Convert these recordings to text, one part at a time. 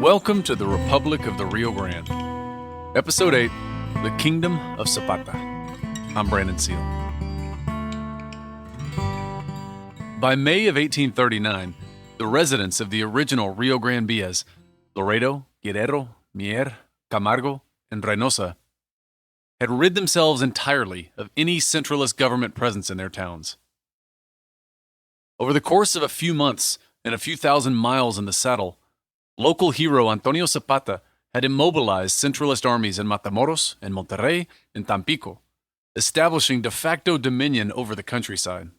Welcome to the Republic of the Rio Grande. Episode 8, The Kingdom of Zapata. I'm Brandon Seale. By May of 1839, the residents of the original Rio Grande Villas, Laredo, Guerrero, Mier, Camargo, and Reynosa, had rid themselves entirely of any centralist government presence in their towns. Over the course of a few months and a few thousand miles in the saddle, local hero Antonio Zapata had immobilized centralist armies in Matamoros and Monterrey and Tampico, establishing de facto dominion over the countryside.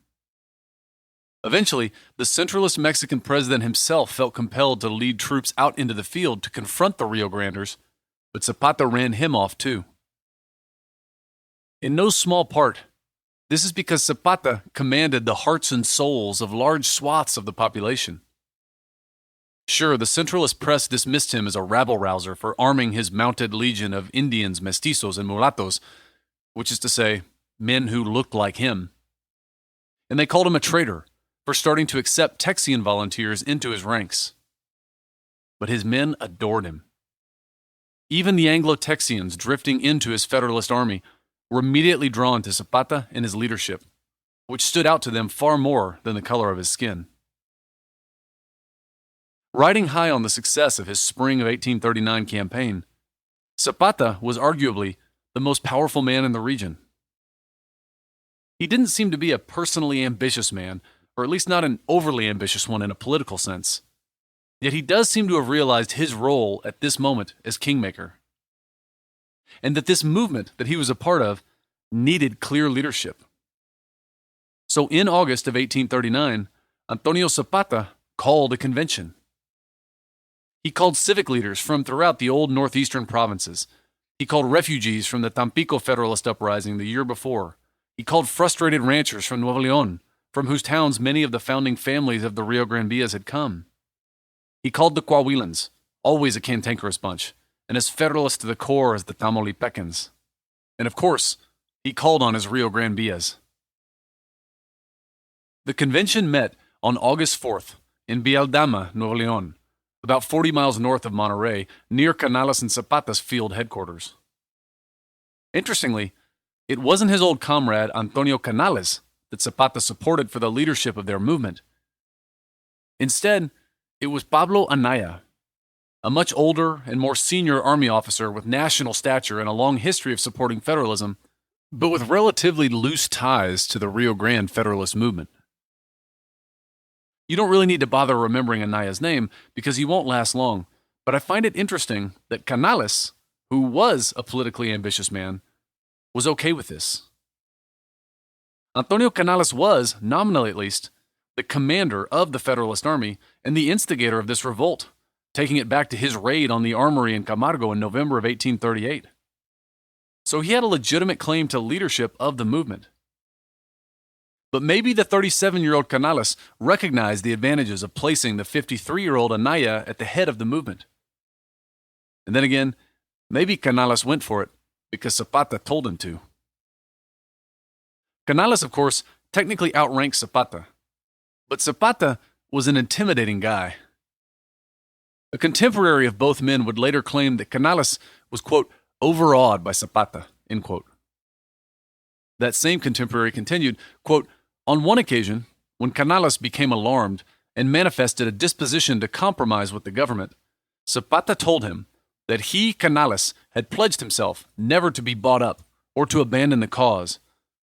Eventually, the centralist Mexican president himself felt compelled to lead troops out into the field to confront the Rio Granders, but Zapata ran him off too. In no small part, this is because Zapata commanded the hearts and souls of large swaths of the population. Sure, the centralist press dismissed him as a rabble-rouser for arming his mounted legion of Indians, mestizos, and mulatos, which is to say, men who looked like him. And they called him a traitor for starting to accept Texian volunteers into his ranks. But his men adored him. Even the Anglo-Texians drifting into his Federalist army were immediately drawn to Zapata and his leadership, which stood out to them far more than the color of his skin. Riding high on the success of his spring of 1839 campaign, Zapata was arguably the most powerful man in the region. He didn't seem to be a personally ambitious man, or at least not an overly ambitious one in a political sense. Yet he does seem to have realized his role at this moment as kingmaker, and that this movement that he was a part of needed clear leadership. So in August of 1839, Antonio Zapata called a convention. He called civic leaders from throughout the old northeastern provinces. He called refugees from the Tampico Federalist uprising the year before. He called frustrated ranchers from Nuevo León, from whose towns many of the founding families of the Rio Grande Villas had come. He called the Coahuilans, always a cantankerous bunch, and as Federalist to the core as the Tamaulipecans. And of course, he called on his Rio Grande Villas. The convention met on August 4th in Bialdama, Nuevo León, about 40 miles north of Monterrey, near Canales and Zapata's field headquarters. Interestingly, it wasn't his old comrade Antonio Canales that Zapata supported for the leadership of their movement. Instead, it was Pablo Anaya, a much older and more senior army officer with national stature and a long history of supporting federalism, but with relatively loose ties to the Rio Grande Federalist movement. You don't really need to bother remembering Anaya's name because he won't last long, but I find it interesting that Canales, who was a politically ambitious man, was okay with this. Antonio Canales was, nominally at least, the commander of the Federalist Army and the instigator of this revolt, taking it back to his raid on the armory in Camargo in November of 1838. So he had a legitimate claim to leadership of the movement. But maybe the 37-year-old Canales recognized the advantages of placing the 53-year-old Anaya at the head of the movement. And then again, maybe Canales went for it because Zapata told him to. Canales, of course, technically outranked Zapata, but Zapata was an intimidating guy. A contemporary of both men would later claim that Canales was, quote, overawed by Zapata, end quote. That same contemporary continued, quote, on one occasion, when Canales became alarmed and manifested a disposition to compromise with the government, Zapata told him that he, Canales, had pledged himself never to be bought up or to abandon the cause.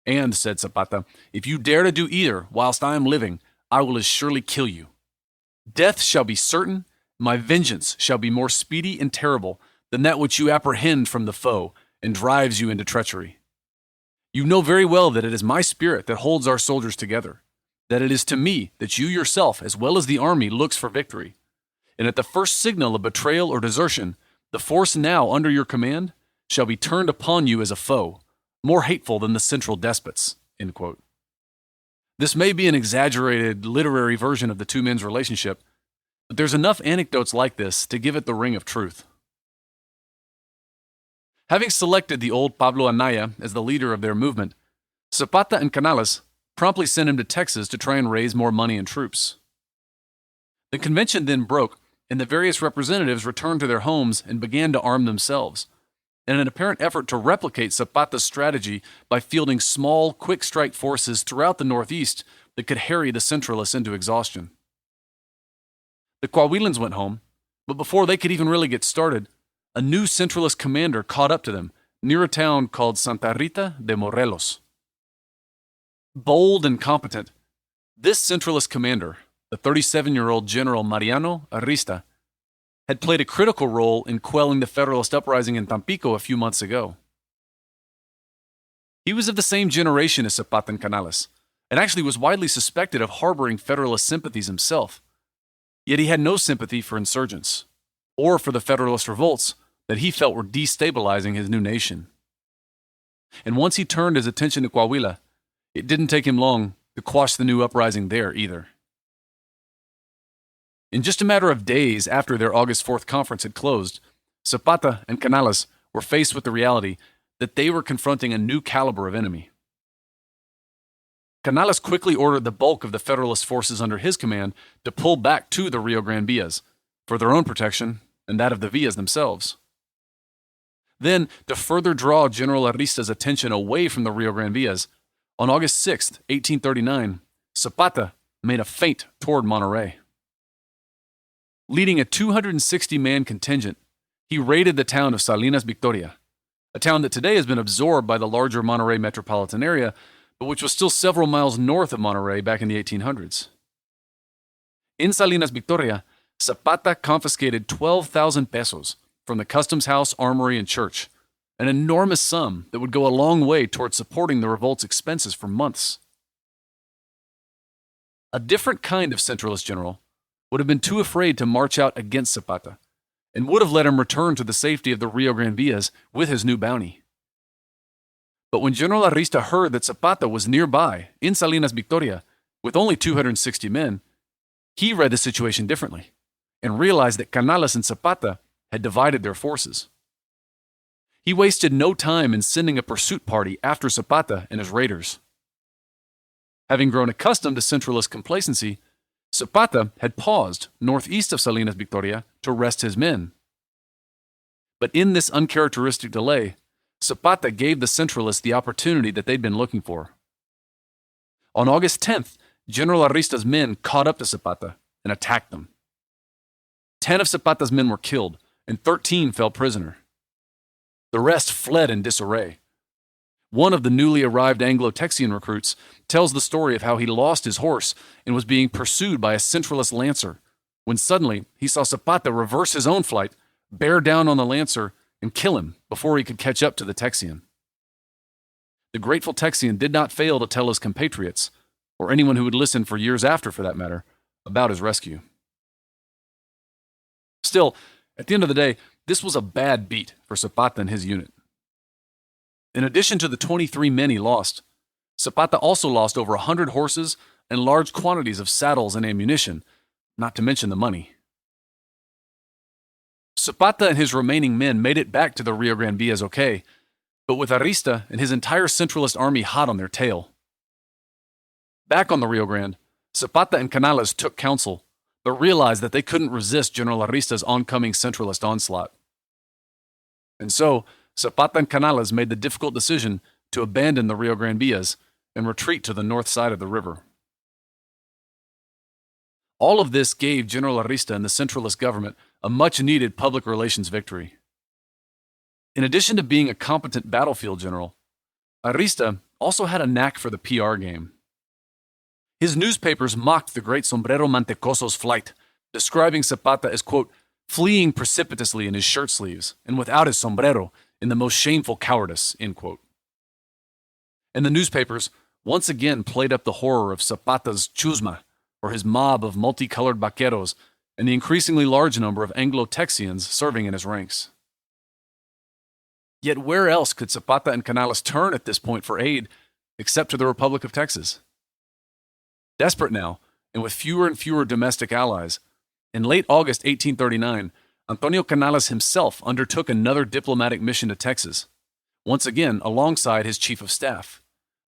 And, said Zapata, if you dare to do either whilst I am living, I will as surely kill you. Death shall be certain, my vengeance shall be more speedy and terrible than that which you apprehend from the foe and drives you into treachery. You know very well that it is my spirit that holds our soldiers together, that it is to me that you yourself, as well as the army, looks for victory. And at the first signal of betrayal or desertion, the force now under your command shall be turned upon you as a foe, more hateful than the central despots, end quote. This may be an exaggerated literary version of the two men's relationship, but there's enough anecdotes like this to give it the ring of truth. Having selected the old Pablo Anaya as the leader of their movement, Zapata and Canales promptly sent him to Texas to try and raise more money and troops. The convention then broke and the various representatives returned to their homes and began to arm themselves, in an apparent effort to replicate Zapata's strategy by fielding small, quick-strike forces throughout the Northeast that could harry the Centralists into exhaustion. The Coahuilans went home, but before they could even really get started, a new Centralist commander caught up to them near a town called Santa Rita de Morelos. Bold and competent, this Centralist commander, the 37-year-old General Mariano Arista, had played a critical role in quelling the Federalist uprising in Tampico a few months ago. He was of the same generation as Zapata and Canales, and actually was widely suspected of harboring Federalist sympathies himself. Yet he had no sympathy for insurgents, or for the Federalist revolts that he felt were destabilizing his new nation. And once he turned his attention to Coahuila, it didn't take him long to quash the new uprising there either. In just a matter of days after their August 4th conference had closed, Zapata and Canales were faced with the reality that they were confronting a new caliber of enemy. Canales quickly ordered the bulk of the Federalist forces under his command to pull back to the Rio Grande Villas for their own protection and that of the Villas themselves. Then, to further draw General Arista's attention away from the Rio Grande Villas, on August 6, 1839, Zapata made a feint toward Monterrey. Leading a 260-man contingent, he raided the town of Salinas Victoria, a town that today has been absorbed by the larger Monterrey metropolitan area, but which was still several miles north of Monterrey back in the 1800s. In Salinas Victoria, Zapata confiscated 12,000 pesos from the customs house, armory, and church, an enormous sum that would go a long way toward supporting the revolt's expenses for months. A different kind of Centralist general would have been too afraid to march out against Zapata, and would have let him return to the safety of the Rio Grande Villas with his new bounty. But when General Arista heard that Zapata was nearby, in Salinas Victoria, with only 260 men, he read the situation differently, and realized that Canales and Zapata had divided their forces. He wasted no time in sending a pursuit party after Zapata and his raiders. Having grown accustomed to Centralist complacency, Zapata had paused northeast of Salinas Victoria to rest his men. But in this uncharacteristic delay, Zapata gave the Centralists the opportunity that they'd been looking for. On August 10th, General Arista's men caught up to Zapata and attacked them. 10 of Zapata's men were killed, and 13 fell prisoner. The rest fled in disarray. One of the newly arrived Anglo-Texian recruits tells the story of how he lost his horse and was being pursued by a Centralist lancer, when suddenly he saw Zapata reverse his own flight, bear down on the lancer, and kill him before he could catch up to the Texian. The grateful Texian did not fail to tell his compatriots, or anyone who would listen for years after for that matter, about his rescue. Still, at the end of the day, this was a bad beat for Zapata and his unit. In addition to the 23 men he lost, Zapata also lost over 100 horses and large quantities of saddles and ammunition, not to mention the money. Zapata and his remaining men made it back to the Rio Grande Villas okay, but with Arista and his entire Centralist army hot on their tail. Back on the Rio Grande, Zapata and Canales took counsel, but realized that they couldn't resist General Arista's oncoming Centralist onslaught. And so, Zapata and Canales made the difficult decision to abandon the Rio Grande Villas and retreat to the north side of the river. All of this gave General Arista and the Centralist government a much-needed public relations victory. In addition to being a competent battlefield general, Arista also had a knack for the PR game. His newspapers mocked the great Sombrero Mantecoso's flight, describing Zapata as, quote, fleeing precipitously in his shirt sleeves and without his sombrero in the most shameful cowardice, end quote. And the newspapers once again played up the horror of Zapata's chusma, or his mob of multicolored vaqueros, and the increasingly large number of Anglo-Texians serving in his ranks. Yet where else could Zapata and Canales turn at this point for aid except to the Republic of Texas? Desperate now, and with fewer and fewer domestic allies, in late August 1839, Antonio Canales himself undertook another diplomatic mission to Texas, once again alongside his chief of staff,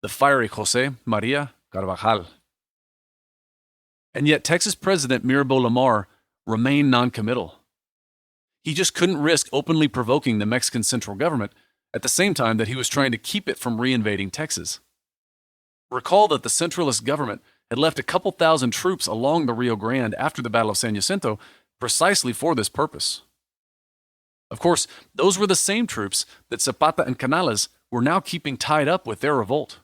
the fiery José María Carvajal. And yet Texas President Mirabeau Lamar remain noncommittal. He just couldn't risk openly provoking the Mexican central government at the same time that he was trying to keep it from reinvading Texas. Recall that the centralist government had left a couple thousand troops along the Rio Grande after the Battle of San Jacinto precisely for this purpose. Of course, those were the same troops that Zapata and Canales were now keeping tied up with their revolt.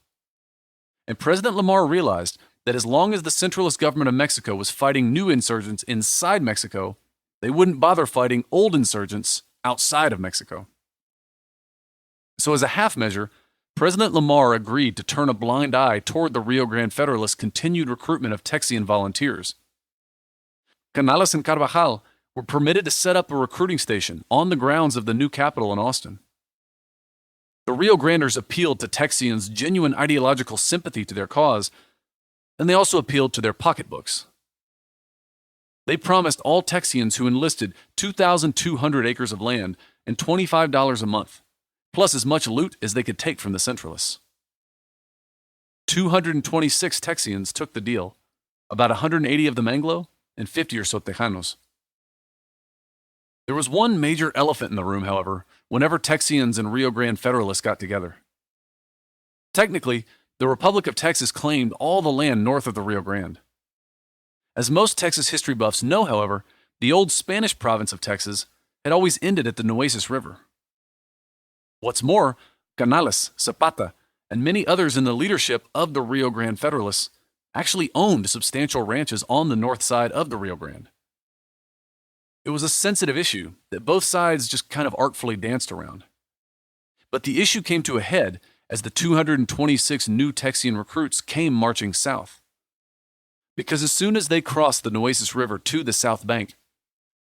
And President Lamar realized that as long as the centralist government of Mexico was fighting new insurgents inside Mexico, they wouldn't bother fighting old insurgents outside of Mexico. So as a half measure, President Lamar agreed to turn a blind eye toward the Rio Grande Federalists' continued recruitment of Texian volunteers. Canales and Carvajal were permitted to set up a recruiting station on the grounds of the new capital in Austin. The Rio Granders appealed to Texians' genuine ideological sympathy to their cause, and they also appealed to their pocketbooks. They promised all Texians who enlisted 2,200 acres of land and $25 a month, plus as much loot as they could take from the Centralists. 226 Texians took the deal, about 180 of them Anglo and 50 or so Tejanos. There was one major elephant in the room, however, whenever Texians and Rio Grande Federalists got together. Technically, the Republic of Texas claimed all the land north of the Rio Grande. As most Texas history buffs know, however, the old Spanish province of Texas had always ended at the Nueces River. What's more, Canales, Zapata, and many others in the leadership of the Rio Grande Federalists actually owned substantial ranches on the north side of the Rio Grande. It was a sensitive issue that both sides just kind of artfully danced around. But the issue came to a head as the 226 new Texian recruits came marching south. Because as soon as they crossed the Nueces River to the south bank,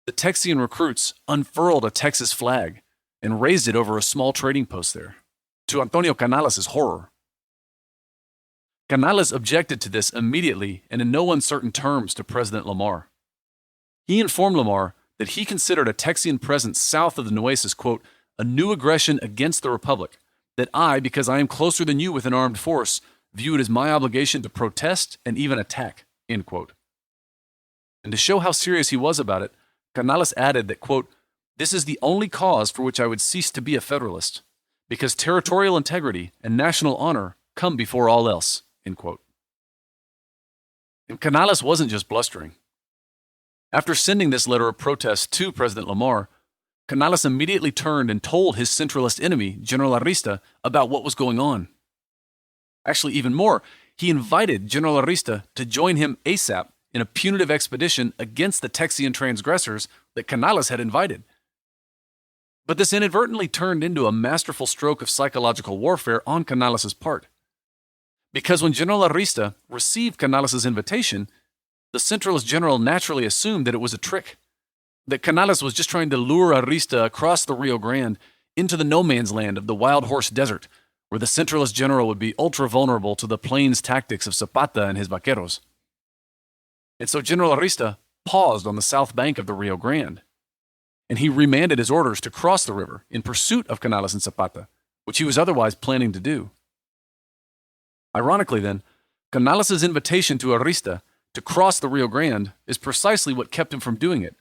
the Texian recruits unfurled a Texas flag and raised it over a small trading post there, to Antonio Canales' horror. Canales objected to this immediately and in no uncertain terms to President Lamar. He informed Lamar that he considered a Texian presence south of the Nueces, quote, a new aggression against the Republic, that I, because I am closer than you with an armed force, view it as my obligation to protest and even attack, end quote. And to show how serious he was about it, Canales added that, quote, this is the only cause for which I would cease to be a Federalist, because territorial integrity and national honor come before all else, end quote. And Canales wasn't just blustering. After sending this letter of protest to President Lamar, Canales immediately turned and told his centralist enemy, General Arista, about what was going on. Actually, even more, he invited General Arista to join him ASAP in a punitive expedition against the Texian transgressors that Canales had invited. But this inadvertently turned into a masterful stroke of psychological warfare on Canales' part. Because when General Arista received Canales' invitation, the centralist general naturally assumed that it was a trick, that Canales was just trying to lure Arista across the Rio Grande into the no-man's land of the Wild Horse Desert, where the centralist general would be ultra-vulnerable to the plains tactics of Zapata and his vaqueros. And so General Arista paused on the south bank of the Rio Grande, and he remanded his orders to cross the river in pursuit of Canales and Zapata, which he was otherwise planning to do. Ironically then, Canales' invitation to Arista to cross the Rio Grande is precisely what kept him from doing it,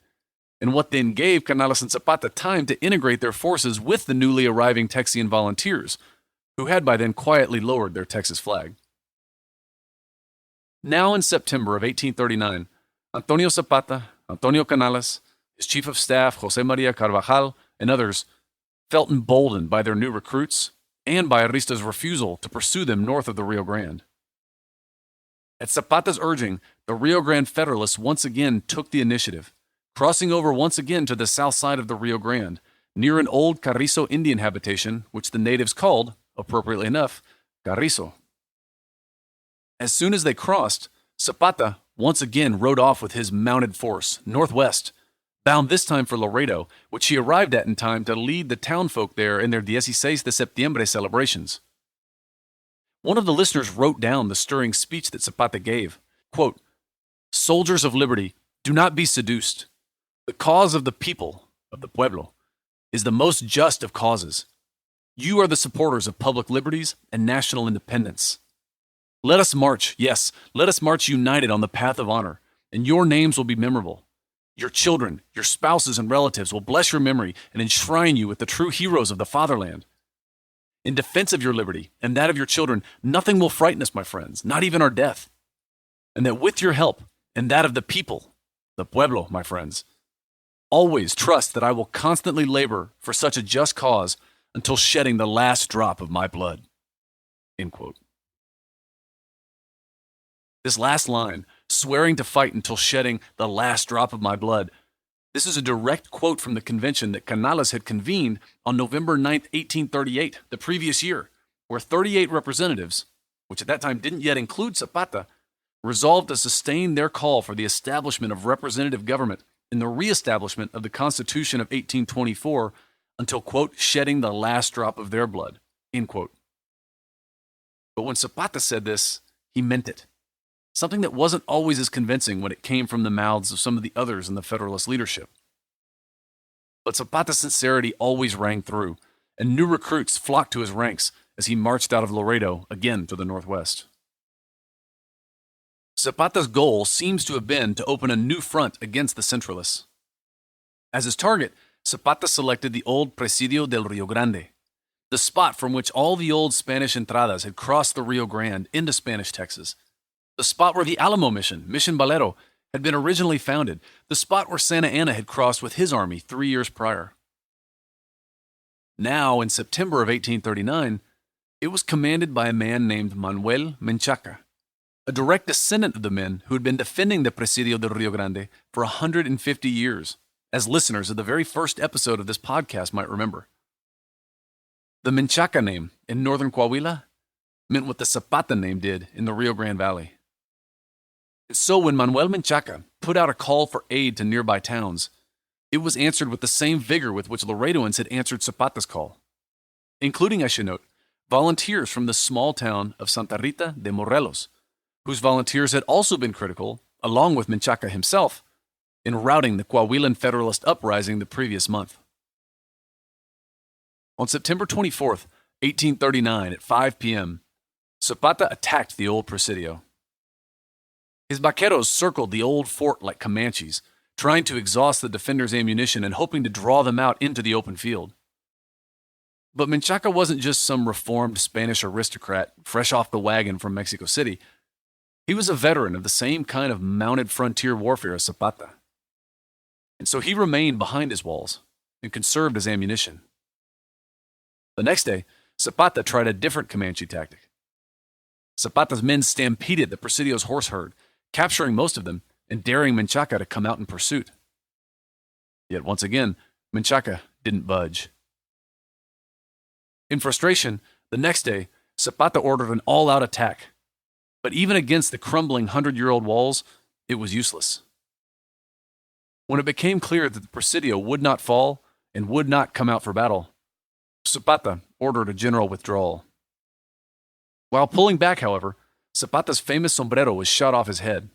and what then gave Canales and Zapata time to integrate their forces with the newly arriving Texian volunteers, who had by then quietly lowered their Texas flag. Now in September of 1839, Antonio Zapata, Antonio Canales, his chief of staff, José María Carvajal, and others felt emboldened by their new recruits and by Arista's refusal to pursue them north of the Rio Grande. At Zapata's urging, the Rio Grande Federalists once again took the initiative, crossing over once again to the south side of the Rio Grande, near an old Carrizo Indian habitation, which the natives called, appropriately enough, Carrizo. As soon as they crossed, Zapata once again rode off with his mounted force northwest, bound this time for Laredo, which he arrived at in time to lead the townfolk there in their 16 de Septiembre celebrations. One of the listeners wrote down the stirring speech that Zapata gave. Quote, "Soldiers of liberty, do not be seduced. The cause of the people, of the pueblo, is the most just of causes. You are the supporters of public liberties and national independence. Let us march, yes, let us march united on the path of honor, and your names will be memorable. Your children, your spouses, and relatives will bless your memory and enshrine you with the true heroes of the fatherland. In defense of your liberty and that of your children, nothing will frighten us, my friends, not even our death. And that with your help and that of the people, the pueblo, my friends, always trust that I will constantly labor for such a just cause until shedding the last drop of my blood." End quote. This last line, swearing to fight until shedding the last drop of my blood, this is a direct quote from the convention that Canales had convened on November 9th, 1838, the previous year, where 38 representatives, which at that time didn't yet include Zapata, resolved to sustain their call for the establishment of representative government and the reestablishment of the Constitution of 1824 until, quote, shedding the last drop of their blood, end quote. But when Zapata said this, he meant it. Something that wasn't always as convincing when it came from the mouths of some of the others in the Federalist leadership. But Zapata's sincerity always rang through, and new recruits flocked to his ranks as he marched out of Laredo again to the northwest. Zapata's goal seems to have been to open a new front against the Centralists. As his target, Zapata selected the old Presidio del Rio Grande, the spot from which all the old Spanish entradas had crossed the Rio Grande into Spanish Texas, the spot where the Alamo Mission, Mission Valero, had been originally founded, the spot where Santa Anna had crossed with his army 3 years prior. Now, in September of 1839, it was commanded by a man named Manuel Menchaca, a direct descendant of the men who had been defending the Presidio del Rio Grande for 150 years, as listeners of the very first episode of this podcast might remember. The Menchaca name in northern Coahuila meant what the Zapata name did in the Rio Grande Valley. And so when Manuel Menchaca put out a call for aid to nearby towns, it was answered with the same vigor with which Laredoans had answered Zapata's call, including, I should note, volunteers from the small town of Santa Rita de Morelos, whose volunteers had also been critical, along with Menchaca himself, in routing the Coahuilan Federalist uprising the previous month. On September 24th, 1839, at 5 p.m., Zapata attacked the old Presidio. His vaqueros circled the old fort like Comanches, trying to exhaust the defenders' ammunition and hoping to draw them out into the open field. But Menchaca wasn't just some reformed Spanish aristocrat fresh off the wagon from Mexico City. He was a veteran of the same kind of mounted frontier warfare as Zapata. And so he remained behind his walls and conserved his ammunition. The next day, Zapata tried a different Comanche tactic. Zapata's men stampeded the Presidio's horse herd, capturing most of them and daring Menchaca to come out in pursuit. Yet once again, Menchaca didn't budge. In frustration, the next day, Zapata ordered an all-out attack. But even against the crumbling 100-year-old walls, it was useless. When it became clear that the Presidio would not fall and would not come out for battle, Zapata ordered a general withdrawal. While pulling back, however, Zapata's famous sombrero was shot off his head.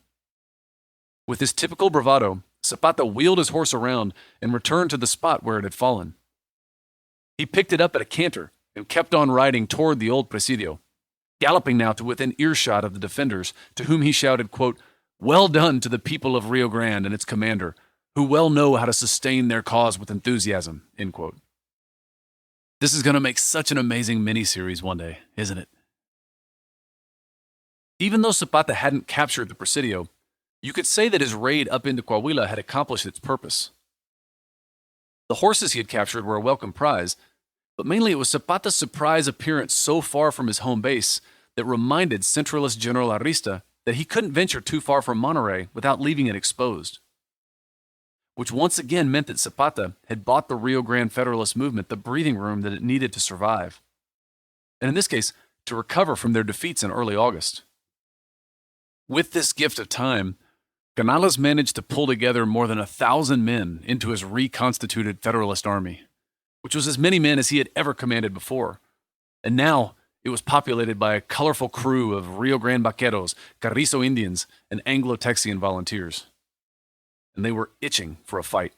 With his typical bravado, Zapata wheeled his horse around and returned to the spot where it had fallen. He picked it up at a canter and kept on riding toward the old Presidio, galloping now to within earshot of the defenders, to whom he shouted, quote, "Well done to the people of Rio Grande and its commander, who well know how to sustain their cause with enthusiasm," end quote. This is going to make such an amazing mini-series one day, isn't it? Even though Zapata hadn't captured the Presidio, you could say that his raid up into Coahuila had accomplished its purpose. The horses he had captured were a welcome prize, but mainly it was Zapata's surprise appearance so far from his home base that reminded Centralist General Arista that he couldn't venture too far from Monterrey without leaving it exposed. Which once again meant that Zapata had bought the Rio Grande Federalist movement the breathing room that it needed to survive, and in this case, to recover from their defeats in early August. With this gift of time, Canales managed to pull together more than 1,000 men into his reconstituted Federalist army, which was as many men as he had ever commanded before. And now it was populated by a colorful crew of Rio Grande vaqueros, Carrizo Indians, and Anglo-Texian volunteers. And they were itching for a fight.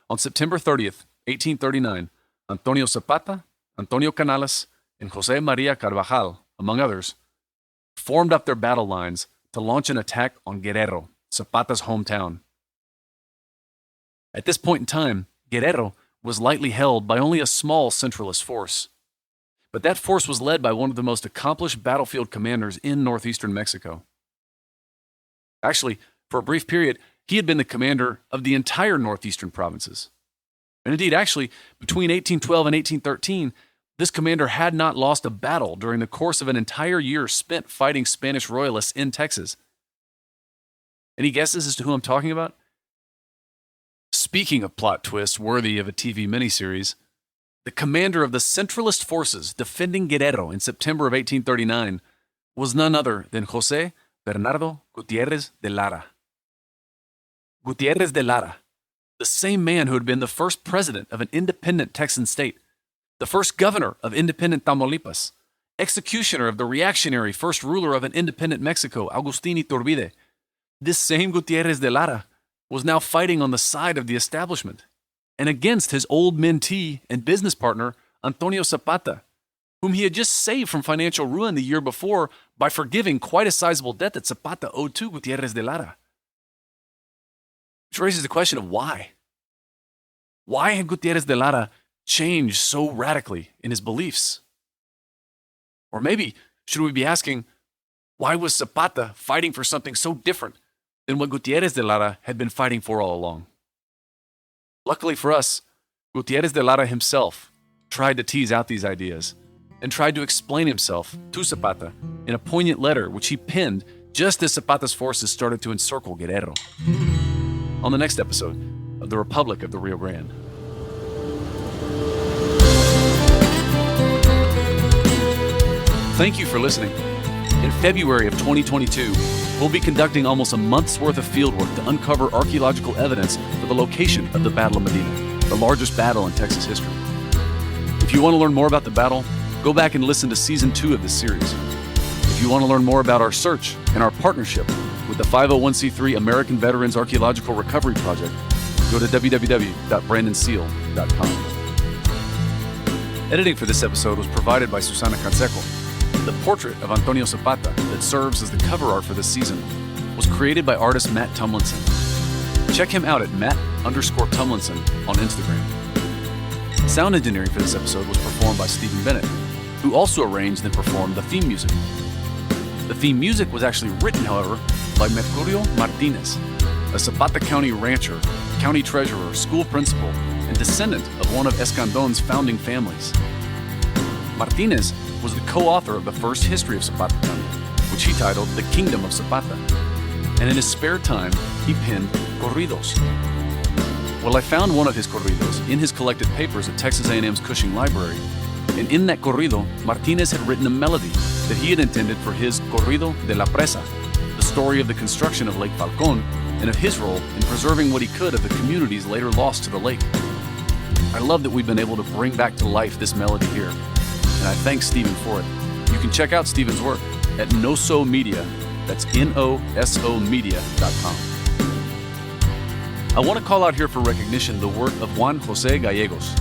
On September 30th, 1839, Antonio Zapata, Antonio Canales, and José María Carvajal, among others, formed up their battle lines to launch an attack on Guerrero, Zapata's hometown. At this point in time, Guerrero was lightly held by only a small centralist force. But that force was led by one of the most accomplished battlefield commanders in northeastern Mexico. Actually, for a brief period, he had been the commander of the entire northeastern provinces. And indeed, actually, between 1812 and 1813, this commander had not lost a battle during the course of an entire year spent fighting Spanish royalists in Texas. Any guesses as to who I'm talking about? Speaking of plot twists worthy of a TV miniseries, the commander of the centralist forces defending Guerrero in September of 1839 was none other than José Bernardo Gutiérrez de Lara. Gutiérrez de Lara, the same man who had been the first president of an independent Texan state, the first governor of independent Tamaulipas, executioner of the reactionary first ruler of an independent Mexico, Agustín Iturbide. This same Gutiérrez de Lara was now fighting on the side of the establishment and against his old mentee and business partner, Antonio Zapata, whom he had just saved from financial ruin the year before by forgiving quite a sizable debt that Zapata owed to Gutiérrez de Lara. Which raises the question of why. Why had Gutiérrez de Lara changed so radically in his beliefs? Or maybe, should we be asking, why was Zapata fighting for something so different than what Gutiérrez de Lara had been fighting for all along? Luckily for us, Gutiérrez de Lara himself tried to tease out these ideas and tried to explain himself to Zapata in a poignant letter which he penned just as Zapata's forces started to encircle Guerrero. On the next episode of the Republic of the Rio Grande. Thank you for listening. In February of 2022, we'll be conducting almost a month's worth of fieldwork to uncover archaeological evidence for the location of the Battle of Medina, the largest battle in Texas history. If you want to learn more about the battle, go back and listen to Season 2 of this series. If you want to learn more about our search and our partnership with the 501c3 American Veterans Archaeological Recovery Project, go to www.brandonseale.com. Editing for this episode was provided by Susana Canseco. The portrait of Antonio Zapata that serves as the cover art for this season was created by artist Matt Tumlinson. Check him out at Matt_Tumlinson on Instagram. Sound engineering for this episode was performed by Stephen Bennett, who also arranged and performed the theme music. The theme music was actually written, however, by Mercurio Martinez, a Zapata County rancher, county treasurer, school principal, and descendant of one of Escandon's founding families. Martinez was the co-author of the first history of Zapata County, which he titled The Kingdom of Zapata, and in his spare time, he penned corridos. Well, I found one of his corridos in his collected papers at Texas A&M's Cushing Library, and in that corrido, Martinez had written a melody that he had intended for his Corrido de la Presa, the story of the construction of Lake Falcón and of his role in preserving what he could of the communities later lost to the lake. I love that we've been able to bring back to life this melody here, and I thank Stephen for it. You can check out Stephen's work at Noso Media, that's NOSO Media.com. I want to call out here for recognition the work of Juan José Gallegos.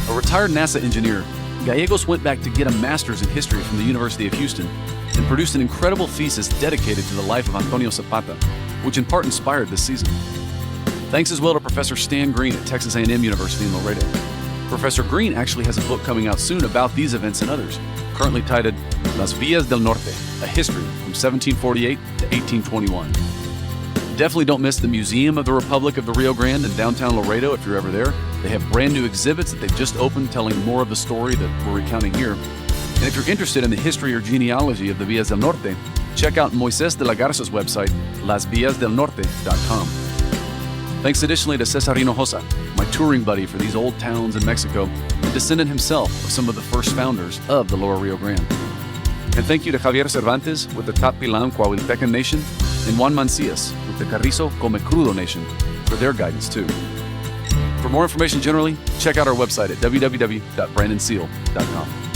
A retired NASA engineer, Gallegos went back to get a master's in history from the University of Houston and produced an incredible thesis dedicated to the life of Antonio Zapata, which in part inspired this season. Thanks as well to Professor Stan Green at Texas A&M University in Laredo. Professor Green actually has a book coming out soon about these events and others, currently titled Las Villas del Norte, a history from 1748 to 1821. Definitely don't miss the Museum of the Republic of the Rio Grande in downtown Laredo if you're ever there. They have brand new exhibits that they've just opened telling more of the story that we're recounting here. And if you're interested in the history or genealogy of the Villas del Norte, check out Moisés de la Garza's website, lasvillasdelnorte.com. Thanks additionally to Cesar Hinojosa, my touring buddy for these old towns in Mexico, and descendant himself of some of the first founders of the Lower Rio Grande. And thank you to Javier Cervantes with the Tapilan Coahuiltecan Nation, and Juan Mancias with the Carrizo Come Crudo Nation for their guidance too. For more information generally, check out our website at www.brandonseale.com.